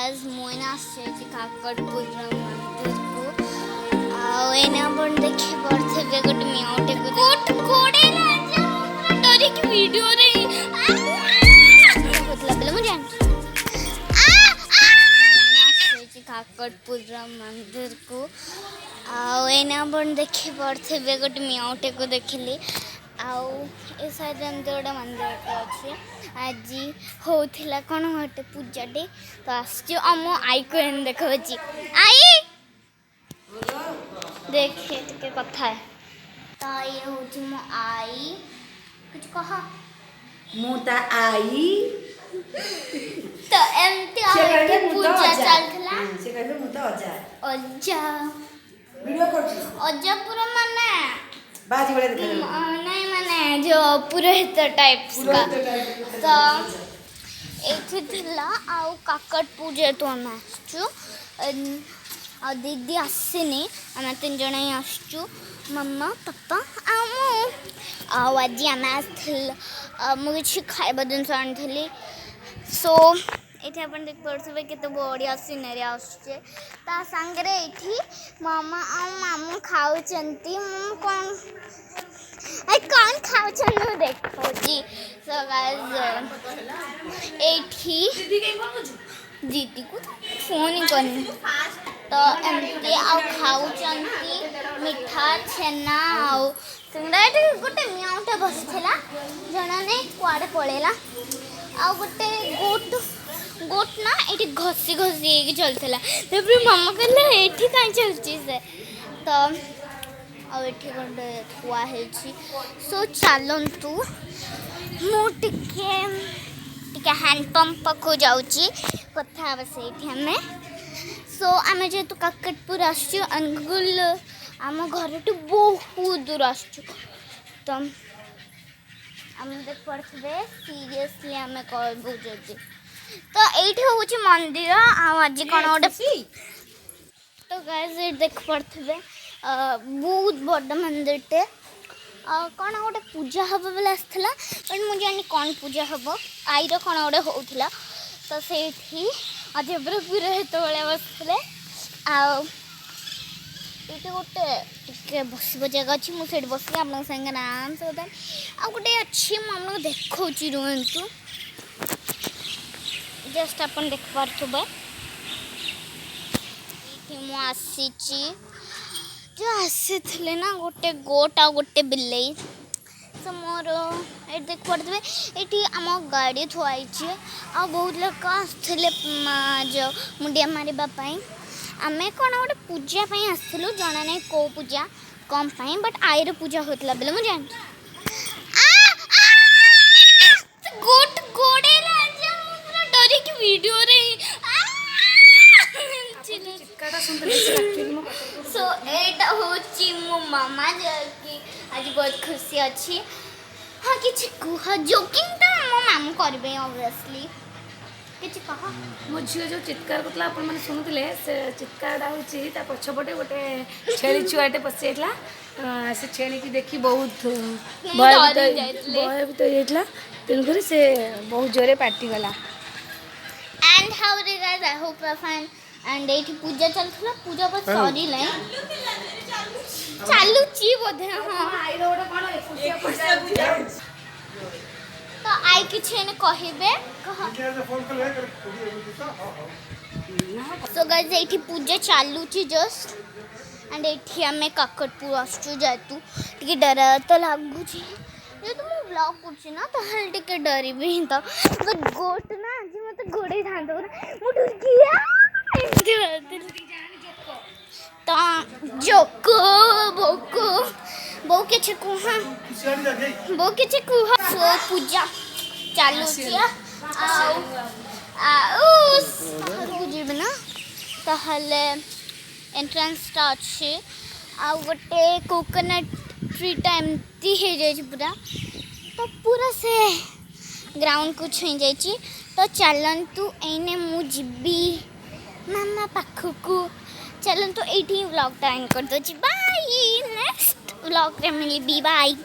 Guys Moina आसे काकटपुर मंदिर को एने अपन देखि पड़थे गोटे मियाउटे को कोट कोडे ना जा डरी की वीडियो रे मतलब बोले मुझे आसे काकटपुर मंदिर को एने अपन देखि पड़थे गोटे मियाउटे को देखली आउ ए साइड एमती गोटे मंदिर अच्छे आज होता कौन गोटे पूजाटे तो आम आई को देख आई देखे टे कथा है तो ये हूँ मो आई कुछ कह मुता आई तो एमती पूजा चलथला से कहबे मुता अजा अजा वीडियो करछि अजा पूरा माने बाजी बड़े देख नहीं माने जो पुरोहित टाइप्स का तो एठी थिला आउ काकटपुर जेतु हम आसचु आ दीदी आसीनी आम तीन जन ही आसचु मम्मा पापा आउ आज आम आसथिल मुझे खाइबा जिनस आनी सो ये अपन देख पारे केते बढ़िया सीनरी आसचे ता संगे ये मामा आ मामू खाऊचंती कौन कौन खाऊचंती देखो जी सो गाइस एठी दीदी को फोन ही करनी तो एमती आ खाऊचंती मिठा छेना आउ सिंगड़ा गोटे मियाउटे बसला जना नहीं कुआडे पळेला आ गोटे गोट ना ये घसी घसी चलता तब मामा कहला ये कहीं चलती से तो आठ गोटे थुआई सो चलतु मुझे हैंडपंप पाक जाऊँगी कथा से आम सो आम जेहेतु काकटपुर आसचु अंगुल आम घर टू बहुत दूर आसचु तो आम देख पड़े सीरियसली आम कहबू जदि तो ये हूँ मंदिर आज कौन गोटे तो गाइस ये देख पड़े बहुत बड़ मंदिरटे कौन गोटे पूजा हम बोले आसला बट मुझे जानी कौन पूजा हम आईर कौन गोटे होता तो से आज पुरोहित भाई बसते ये गोटे बस जगह अच्छी मुझे बस आप संगे आराम से होता आ गोटे अच्छी मुझे देखा रुहतु जस्ट अपन देख पारे आसी जो आसी ना गोटे गोट आ गोटे बिलई तो मोर ये देख पारे ये आम गाड़ी थुआई आ बहुत लोग आसते जो मुंडिया मारे आम कौन गोटे पूजापी आसलु जना नहीं कौ पूजा कम पाई बट आईर पूजा होता बोले मुझे जान गोट गोड़े डरी की वीडियो रे सो एटा होची मो मामा जकी आज बहुत खुशी अच्छी हाँ किसी कह जोकिंग तो मो मामू करबे ऑब्वियसली किसी कह मो झील जो चित्कार करला अपन माने सुनुतले से चित्कारटा होची ता पछपटे गोटे छेली छुआटे पसि जाइतला से छेली की देखी बहुत भय तो जाइतला तेनकरी से बहुत जोरे पार्टी गला and how are guys I hope you are fine and एठी पूजा चलथला पूजा पर सॉरी ले चालू ची बोधे हां आई रोड कोन तो आई किछे ने कहिबे सो गाइस एठी पूजा चालू ची जस्ट एंड एठी हमें काकटपुर आसचु जातु टिके डर तो लागु छी ये तो मु ब्लॉग करछि ना तो हल टिके डरी भी तो गोट ना आज मते गोड़े थांतो मु डर गया तो जोको बोको बो के छकु हां बो के छकु सो पूजा चालू किया उस बुझिब ना ताहले एंट्रेंस टा अच्छे आ गोटे कोकोनट ट्री टाइम ती हे जाय पूरा तो पूरा से ग्राउंड को छुई जाय तो चलंतु एने मु जिबी मामा पाखकू चलंतु एठी व्लॉग टाइम कर दो बाय नेक्स्ट व्लॉग रे मिली बाय।